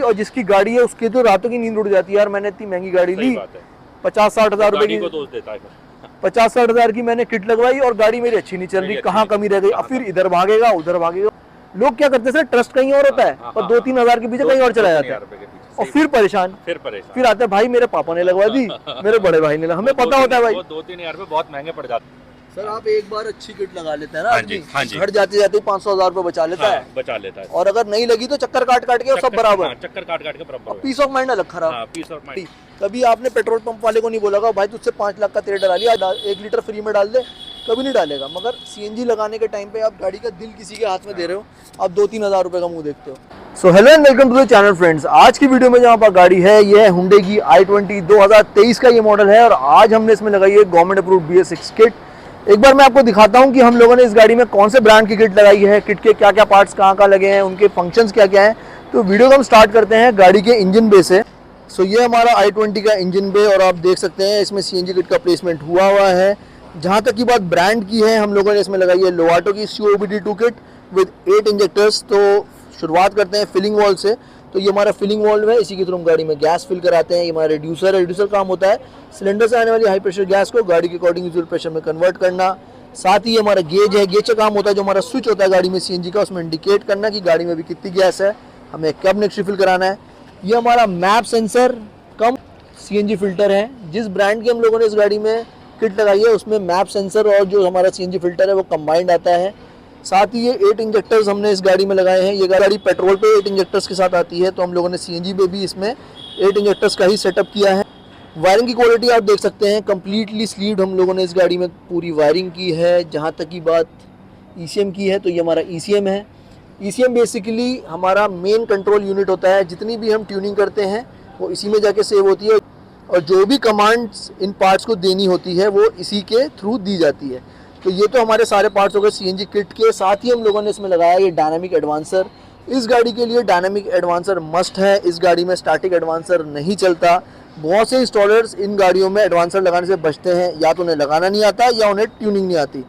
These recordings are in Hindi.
और जिसकी गाड़ी है उसकी तो रातों की नींद उड़ जाती है यार, मैंने इतनी महंगी गाड़ी ली, 50-60 हजार रुपए की, 50-60 हजार की मैंने किट लगवाई और गाड़ी मेरी अच्छी नहीं चल रही, कहाँ कमी रह गई। अब फिर इधर भागेगा उधर भागेगा। लोग क्या करते हैं, ट्रस्ट कहीं और होता है और 2-3 हजार के पीछे कहीं और चला जाता है और फिर परेशान फिर आते हैं भाई मेरे पापा ने लगवा दी, मेरे बड़े भाई ने, हमें पता होता है भाई 2-3 हजार बहुत महंगे पड़ जाते हैं। सर आप एक बार अच्छी किट लगा लेते हैं ना आदमी, घर जाते जाते 500 हजार रुपए बचा लेता है और अगर नहीं लगी तो चक्कर काट के सब बराबर, चक्कर काट के बराबर, पीस ऑफ माइंड अलग खराब। कभी आपने पेट्रोल पंप वाले को नहीं बोला भाई तुझसे 5 लाख का तेल डला लिया, 1 लीटर फ्री में डाल दे, कभी नहीं डालेगा। मगर सीएनजी लगाने के टाइम पे आप गाड़ी का दिल किसी के हाथ में दे रहे हो, आप 2-3 हजार रुपए का मुंह देखते हो। So hello and welcome to the channel friends. आज की वीडियो में जहाँ पर गाड़ी है ये है हुंडई की i20 2023 का ये मॉडल है और आज हमने इसमें लगाई है गवर्नमेंट अप्रूव्ड BS6 किट। एक बार मैं आपको दिखाता हूँ कि हम लोगों ने इस गाड़ी में कौन से ब्रांड की किट लगाई है, किट के क्या क्या पार्ट्स कहाँ लगे हैं, उनके फंक्शंस क्या क्या हैं। तो वीडियो को हम स्टार्ट करते हैं गाड़ी के इंजन बे से। सो ये हमारा i20 का इंजन बे और आप देख सकते हैं इसमें CNG किट का प्लेसमेंट हुआ है। जहाँ तक की बात ब्रांड की है, हम लोगों ने इसमें लगाई है लोवाटो की COBD2 किट विद 8 इंजेक्टर्स। तो शुरुआत करते हैं फिलिंग वॉल्व से। तो ये हमारा फिलिंग वॉल्व है, इसी के थ्रू हम गाड़ी में गैस फिल कराते हैं। ये हमारा रिड्यूसर काम होता है सिलेंडर से आने वाली हाई प्रेशर गैस को गाड़ी के अकॉर्डिंग यूजुअल प्रेशर में कन्वर्ट करना। साथ ही हमारा गेज है, गेज का काम होता है जो हमारा स्विच होता है गाड़ी में CNG का, उसमें इंडिकेट करना कि गाड़ी में भी कितनी गैस है, हमें कब नेक्स्ट रिफिल कराना है। ये हमारा मैप सेंसर कम CNG फिल्टर है। जिस ब्रांड की हम लोगों ने इस गाड़ी में किट लगाई है उसमें मैप सेंसर और जो हमारा CNG फिल्टर है वो कंबाइंड आता है। साथ ही ये 8 इंजेक्टर्स हमने इस गाड़ी में लगाए हैं। ये गाड़ी पेट्रोल पे 8 इंजेक्टर्स के साथ आती है, तो हम लोगों ने CNG पे भी इसमें 8 इंजेक्टर्स का ही सेटअप किया है। वायरिंग की क्वालिटी आप देख सकते हैं, कम्प्लीटली स्लीव्ड हम लोगों ने इस गाड़ी में पूरी वायरिंग की है। जहाँ तक की बात ECM की है तो ये हमारा ECM है। ECM बेसिकली हमारा मेन कंट्रोल यूनिट होता है, जितनी भी हम ट्यूनिंग करते हैं वो इसी में जाके सेव होती है और जो भी कमांड्स इन पार्ट्स को देनी होती है वो इसी के थ्रू दी जाती है। तो ये तो हमारे सारे पार्ट्स हो गए CNG किट के। साथ ही हम लोगों ने इसमें लगाया ये डायनामिक एडवांसर। इस गाड़ी के लिए डायनामिक एडवांसर मस्ट है, इस गाड़ी में स्टैटिक एडवांसर नहीं चलता। बहुत से इंस्टॉलर्स इन गाड़ियों में एडवांसर लगाने से बचते हैं, या तो उन्हें लगाना नहीं आता या उन्हें ट्यूनिंग नहीं आती।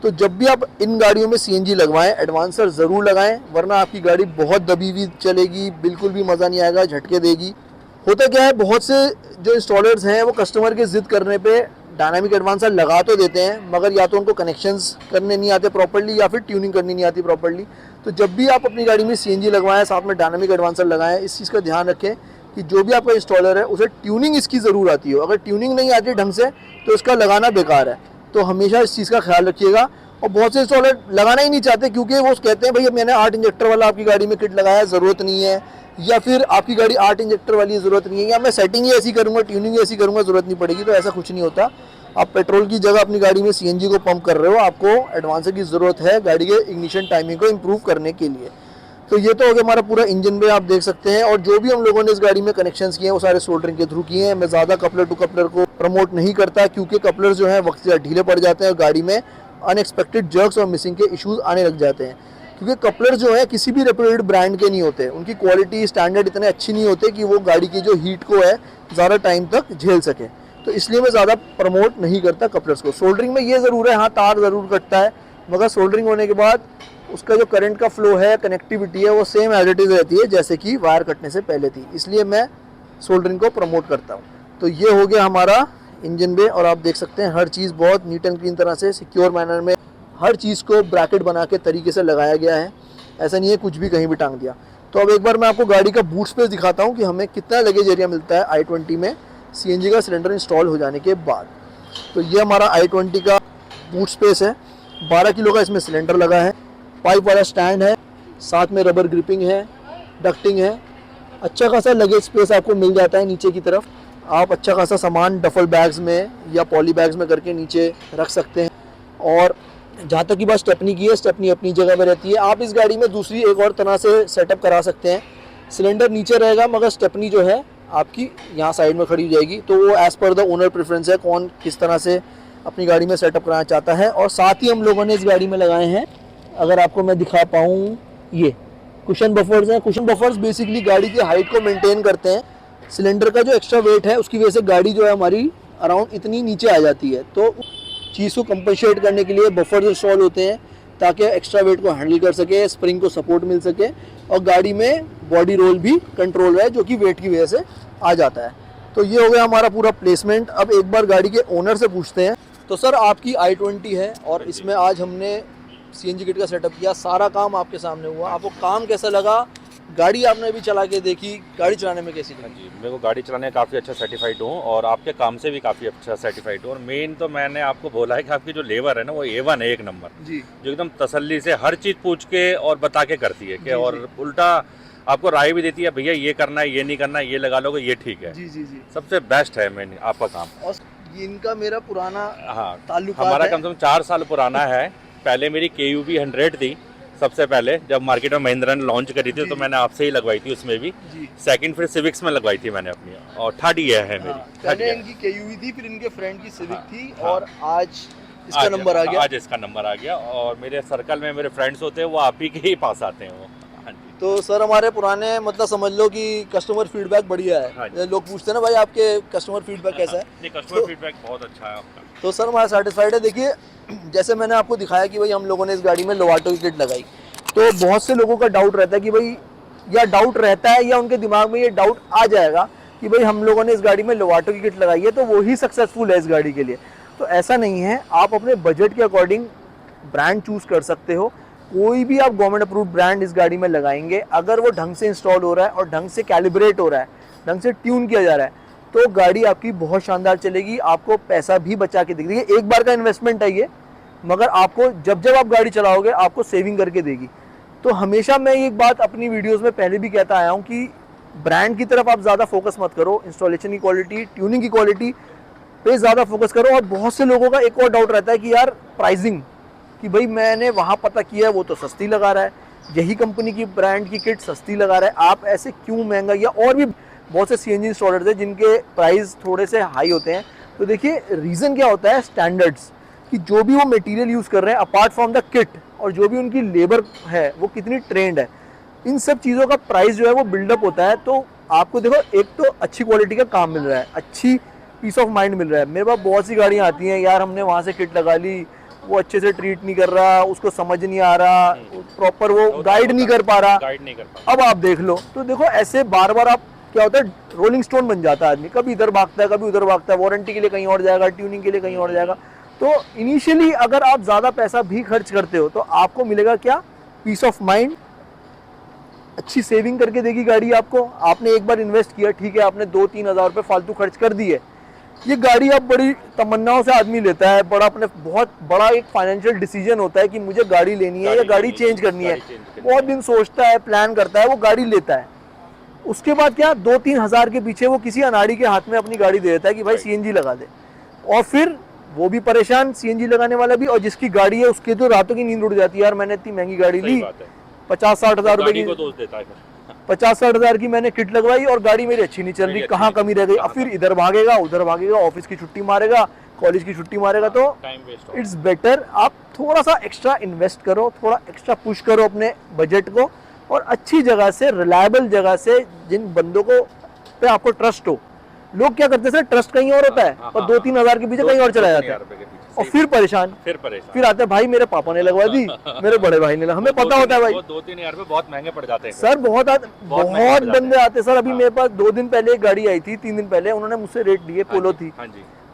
तो जब भी आप इन गाड़ियों में CNG लगवाएं एडवांसर ज़रूर लगाएं, वरना आपकी गाड़ी बहुत दबी हुई चलेगी, बिल्कुल भी मज़ा नहीं आएगा, झटके देगी। होता क्या है, बहुत से जो इंस्टॉलर्स हैं वो कस्टमर के ज़िद करने पे डायनामिक एडवांसर लगा तो देते हैं, मगर या तो उनको कनेक्शंस करने नहीं आते प्रॉपर्ली या फिर ट्यूनिंग करनी नहीं आती प्रॉपर्ली। तो जब भी आप अपनी गाड़ी में CNG लगवाएं साथ में डायनामिक एडवांसर लगाएं, इस चीज़ का ध्यान रखें कि जो भी आपका इंस्टॉलर है उसे ट्यूनिंग इसकी ज़रूर आती हो। अगर ट्यूनिंग नहीं आती ढंग से तो इसका लगाना बेकार है। तो हमेशा इस चीज़ का ख्याल रखिएगा। और बहुत से इंस्टॉलर लगाना ही नहीं चाहते क्योंकि वो कहते हैं भैया मैंने 8 इंजेक्टर वाला आपकी गाड़ी में किट लगाया, ज़रूरत नहीं है, या फिर आपकी गाड़ी 8 इंजेक्टर वाली ज़रूरत नहीं है, या मैं सेटिंग ही ऐसी करूँगा, ट्यूनिंग ही ऐसी करूँगा, ज़रूरत नहीं पड़ेगी। तो ऐसा कुछ नहीं होता। आप पेट्रोल की जगह अपनी गाड़ी में CNG को पंप कर रहे हो, आपको एडवांसर की ज़रूरत है गाड़ी के इग्निशन टाइमिंग को इम्प्रूव करने के लिए। तो ये तो हो गया हमारा पूरा इंजन बे, आप देख सकते हैं। और जो भी हम लोगों ने इस गाड़ी में कनेक्शंस किए हैं वो सारे सोल्डरिंग के थ्रू किए हैं। मैं ज़्यादा कपलर टू कपलर को प्रमोट नहीं करता क्योंकि कपलर जो है वक्त से ढीले पड़ जाते हैं और गाड़ी में अनएक्सपेक्टेड जर्क्स और मिसिंग के इश्यूज़ आने लग जाते हैं। क्योंकि कपलर जो है किसी भी रेप्यूटेड ब्रांड के नहीं होते, उनकी क्वालिटी स्टैंडर्ड इतने अच्छी नहीं होते कि वो गाड़ी की जो हीट को है ज़्यादा टाइम तक झेल सके। तो इसलिए मैं ज़्यादा प्रमोट नहीं करता कपलर्स को। सोल्डरिंग में ये ज़रूर है, हाँ तार ज़रूर कटता है, मगर सोल्डरिंग होने के बाद उसका जो करंट का फ्लो है, कनेक्टिविटी है, वो सेम एज इट इज़ रहती है जैसे कि वायर कटने से पहले थी। इसलिए मैं सोल्डरिंग को प्रमोट करता हूँ। तो ये हो गया हमारा इंजन बे और आप देख सकते हैं हर चीज़ बहुत नीट एंड क्लीन तरह से सिक्योर मैनर में हर चीज़ को ब्रैकेट बना के तरीके से लगाया गया है। ऐसा नहीं है कुछ भी कहीं भी टांग दिया। तो अब एक बार मैं आपको गाड़ी का बूट स्पेस दिखाता हूँ कि हमें कितना लगेज एरिया मिलता है i20 में CNG का सिलेंडर इंस्टॉल हो जाने के बाद। तो ये हमारा i20 का बूट स्पेस है। 12 किलो का इसमें सिलेंडर लगा है, पाइप वाला स्टैंड है, साथ में रबर ग्रिपिंग है, डक्टिंग है। अच्छा खासा लगेज स्पेस आपको मिल जाता है नीचे की तरफ। आप अच्छा खासा सामान डफल बैग्स में या पॉली बैग्स में करके नीचे रख सकते हैं। और जहाँ तक की बात स्टेपनी की है, स्टेपनी अपनी जगह पर रहती है। आप इस गाड़ी में दूसरी एक और तरह से सेटअप करा सकते हैं। सिलेंडर नीचे रहेगा मगर स्टेपनी जो है आपकी यहाँ साइड में खड़ी हो जाएगी। तो वो as per the owner preference है, कौन किस तरह से अपनी गाड़ी में सेटअप कराना चाहता है। और साथ ही हम लोगों ने इस गाड़ी में लगाए हैं, अगर आपको मैं दिखा पाऊँ, ये कुशन बफर्स हैं। कुशन बफर्स बेसिकली गाड़ी की हाइट को मेंटेन करते हैं। सिलेंडर का जो एक्स्ट्रा वेट है उसकी वजह से गाड़ी जो है हमारी अराउंड इतनी नीचे आ जाती है, तो चीज़ को कंपनसेट करने के लिए बफर्स इंस्टॉल होते हैं ताकि एक्स्ट्रा वेट को हैंडल कर सके, स्प्रिंग को सपोर्ट मिल सके और गाड़ी में बॉडी रोल भी कंट्रोल रहे जो कि वेट की वजह से आ जाता है। तो ये हो गया हमारा पूरा प्लेसमेंट। अब एक बार गाड़ी के ओनर से पूछते हैं। तो सर आपकी i20 है और इसमें आज हमने CNG किट का सेटअप किया, सारा काम आपके सामने हुआ, आपको काम कैसा लगा? गाड़ी आपने अभी चला के देखी, गाड़ी चलाने में कैसी हाँ लगी? जी, मेरे को गाड़ी चलाने में काफ़ी अच्छा सर्टिफाइड हूँ और आपके काम से भी काफ़ी अच्छा सर्टिफाइड हूँ। और मेन तो मैंने आपको बोला है कि आपकी जो लेबर है ना वो A1 है, एक नंबर जी जो एकदम तसल्ली से हर चीज़ पूछ के और बता के करती है कि और उल्टा आपको राय भी देती है, भैया ये करना है, ये नहीं करना है, ये लगा लोगे, ये ठीक है। जी जी जी। सबसे बेस्ट है मेन आपका काम। और इनका मेरा पुराना हाँ, ताल्लुकात हमारा है। कम से कम 4 साल पुराना है। पहले मेरी KUV 100 थी, सबसे पहले जब मार्केट में महिंद्रा ने लॉन्च करी थी तो मैंने आपसे ही लगवाई थी उसमें भी। सेकंड फिर सिविक्स में लगवाई थी मैंने अपनी, और थर्ड ये है मेरी। पहले इनकी KUV थी, फिर इनके फ्रेंड की सिविक थी हाँ। और आज इसका नंबर आ गया। आज इसका नंबर आ गया और मेरे सर्कल में मेरे फ्रेंड्स होते हैं वो आप ही के ही पास आते हैं वो। हाँ जी। तो सर हमारे पुराने मतलब समझ लो कि कस्टमर फीडबैक बढ़िया है। हाँ जी। लोग पूछते हैं ना भाई आपके कस्टमर फीडबैक कैसा है? नहीं, कस्टमर फीडबैक बहुत अच्छा है आपका। तो सर हमारा सेटिस्फाइड है। देखिए जैसे मैंने आपको दिखाया कि भाई हम लोगों ने इस गाड़ी में लोवाटो की किट लगाई, तो बहुत से लोगों का डाउट रहता है कि भाई, या डाउट रहता है या उनके दिमाग में ये डाउट आ जाएगा कि भाई हम लोगों ने इस गाड़ी में लोवाटो की किट लगाई है तो वो ही सक्सेसफुल है इस गाड़ी के लिए। तो ऐसा नहीं है, आप अपने बजट के अकॉर्डिंग ब्रांड चूज कर सकते हो। कोई भी आप गवर्नमेंट अप्रूव्ड ब्रांड इस गाड़ी में लगाएंगे, अगर वो ढंग से इंस्टॉल हो रहा है और ढंग से कैलिब्रेट हो रहा है, ढंग से ट्यून किया जा रहा है, तो गाड़ी आपकी बहुत शानदार चलेगी, आपको पैसा भी बचा के देगी। एक बार का इन्वेस्टमेंट है ये, मगर आपको जब जब आप गाड़ी चलाओगे आपको सेविंग करके देगी। तो हमेशा मैं एक बात अपनी वीडियोस में पहले भी कहता आया हूँ कि ब्रांड की तरफ आप ज़्यादा फोकस मत करो, इंस्टॉलेशन की क्वालिटी, ट्यूनिंग की क्वालिटी पे ज़्यादा फोकस करो। और बहुत से लोगों का एक और डाउट रहता है कि यार प्राइसिंग, कि भाई मैंने वहाँ पता किया है वो तो सस्ती लगा रहा है, यही कंपनी की ब्रांड की किट सस्ती लगा रहा है, आप ऐसे क्यों महंगा? या और भी बहुत से CNG इंस्टॉलर्स हैं जिनके प्राइस थोड़े से हाई होते हैं। तो देखिए रीज़न क्या होता है, स्टैंडर्ड्स, कि जो भी वो मटेरियल यूज़ कर रहे हैं अपार्ट फ्रॉम द किट, और जो भी उनकी लेबर है वो कितनी ट्रेंड है, इन सब चीज़ों का प्राइस जो है वो बिल्डअप होता है। तो आपको देखो, एक तो अच्छी क्वालिटी का काम मिल रहा है, अच्छी पीस ऑफ माइंड मिल रहा है। मेरे पास बहुत सी गाड़ियाँ आती हैं, यार हमने वहाँ से किट लगा ली, वो अच्छे से ट्रीट नहीं कर रहा, उसको समझ नहीं आ रहा, प्रॉपर वो गाइड नहीं कर पा रहा। अब आप देख लो, तो देखो ऐसे बार बार आप क्या होता है, रोलिंग स्टोन बन जाता है आदमी, कभी इधर भागता है कभी उधर भागता है, वारंटी के लिए कहीं और जाएगा, ट्यूनिंग के लिए कहीं और जाएगा। तो इनिशियली अगर आप ज़्यादा पैसा भी खर्च करते हो तो आपको मिलेगा क्या, पीस ऑफ माइंड, अच्छी सेविंग करके देगी गाड़ी आपको। आपने एक बार इन्वेस्ट किया, ठीक है, आपने 2-3 हज़ार रुपये फालतू खर्च कर दिए, ये गाड़ी अब बड़ी तमन्नाओं से आदमी लेता है, बड़ा अपने बहुत बड़ा एक फाइनेंशियल डिसीजन होता है कि मुझे गाड़ी लेनी है या गाड़ी चेंज करनी है, बहुत दिन सोचता है, प्लान करता है, वो गाड़ी लेता है। उसके बाद क्या, 2-3 हज़ार के पीछे वो किसी अनाड़ी के हाथ में अपनी गाड़ी दे देता है कि भाई CNG लगा दे, और फिर वो भी परेशान, CNG लगाने वाला भी, और जिसकी गाड़ी है उसके तो रातों की नींद उड़ जाती है, यार मैंने इतनी महंगी गाड़ी ली, 50-60 हज़ार रुपए की, 50-60 हज़ार की मैंने किट लगवाई और गाड़ी मेरी अच्छी नहीं चल रही, कहाँ कमी रह गई? अब फिर इधर भागेगा उधर भागेगा, ऑफिस की छुट्टी मारेगा, कॉलेज की छुट्टी मारेगा। तो इट्स बेटर आप थोड़ा सा एक्स्ट्रा इन्वेस्ट करो, थोड़ा एक्स्ट्रा पुश करो अपने बजट को, और अच्छी जगह से, रिलायबल जगह से, जिन बंदों को पे आपको ट्रस्ट हो। लोग क्या करते हैं, ट्रस्ट कहीं और होता है और 2-3 हज़ार के पीछे कहीं और चला जाता है, और फिर परेशान फिर आते हैं, भाई मेरे पापा ने लगवा दी, मेरे बड़े भाई ने, हमें पता होता है भाई 2-3 हज़ार रुपए बहुत महंगे पड़ जाते हैं सर, बहुत बंदे आते हैं सर। अभी मेरे पास 2 दिन पहले एक गाड़ी आई थी, 3 दिन पहले, उन्होंने मुझसे रेट लिए, पोलो थी,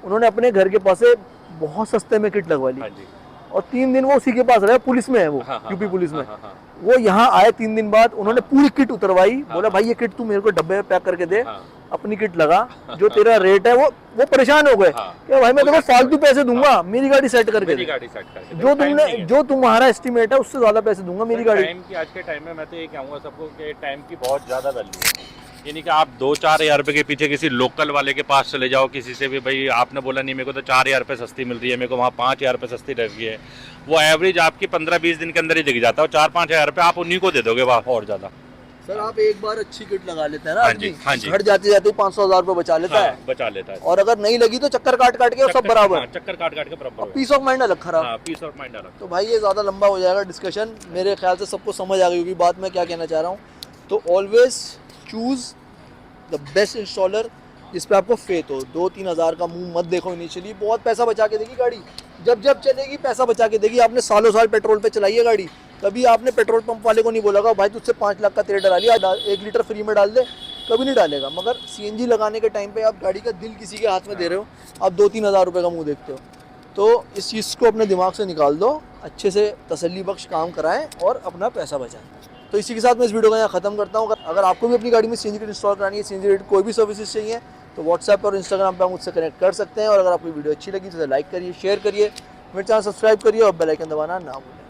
उन्होंने अपने घर के पास से बहुत सस्ते में किट लगवा ली, और 3 दिन वो उसी के पास रहे, पुलिस में है वो, यूपी पुलिस में। वो यहाँ आए 3 दिन बाद, उन्होंने पूरी किट उतरवाई, बोला भाई ये किट तू मेरे को डब्बे में पैक करके दे, अपनी किट लगा, जो तेरा रेट है वो परेशान हो गए कि भाई मैं तेरे को फालतू पैसे दूंगा, मेरी गाड़ी सेट करके दे, जो तुम्हारा एस्टिमेट है उससे ज्यादा पैसे दूंगा मेरी गाड़ी। टाइम की, आज के टाइम में मैं तो ये कहूँगा सबको कि टाइम की बहुत ज़्यादा वैल्यू है। यानी कि आप 2-4 हज़ार रुपये के पीछे किसी लोकल वाले के पास चले जाओ, किसी से भी, भाई आपने बोला नहीं मेरे को तो 4 हज़ार रुपये सस्ती मिल रही है, मेरे को वहाँ 5 हज़ार रुपये सस्ती लग रही है, वो एवरेज आपकी 15-20 दिन के अंदर ही दिख जाता है, और 4-5 हज़ार रुपये आप उन्हीं को दे दोगे वहाँ और ज़्यादा। सर आप एक बार अच्छी किट लगा लेते हैं ना, घर जाते जाते 500-1000 रुपये बचा लेता है, और अगर नहीं लगी तो चक्कर काट के सब बराबर, चक्कर काट के बराबर, पीस ऑफ माइंड अलग खराब, पीस ऑफ माइंड अलग। तो भाई ये ज़्यादा लंबा हो जाएगा डिस्कशन, मेरे ख्याल से सबको समझ आ गई होगी बात मैं क्या कहना चाह रहा हूँ। तो always choose the best installer जिस पे आपको फेथ हो। 2-3 हज़ार का मुंह मत देखो इनिशियली, बहुत पैसा बचा के देगी गाड़ी। जब जब चलेगी पैसा बचा के देगी। आपने सालों साल पेट्रोल पे चलाई है गाड़ी, कभी आपने पेट्रोल पंप वाले को नहीं बोला भाई तुझसे 5 लाख का तेल डला लिया, 1 लीटर फ्री में डाल दे, कभी नहीं डालेगा। मगर सीएनजी लगाने के टाइम पे आप गाड़ी का दिल किसी के हाथ में दे रहे हो, आप 2-3 हज़ार रुपये का मुंह देखते हो। तो इस चीज़ को अपने दिमाग से निकाल दो, अच्छे से तसल्ली बख्श काम कराएं और अपना पैसा बचाएं। तो इसी के साथ मैं इस वीडियो को यहाँ ख़त्म करता हूँ। अगर आपको भी अपनी गाड़ी में सीएनजी किट इंस्टॉल करानी है, सीएनजी रिलेटेड कोई भी सर्विसेज चाहिए, तो व्हाट्सएप और इंस्टाग्राम पर आप मुझसे कनेक्ट कर सकते हैं। और अगर आपको वीडियो अच्छी लगी तो लाइक करिए, शेयर करिए, मेरे चैनल सब्सक्राइब करिए और बेल आइकन दबाना ना भूलें।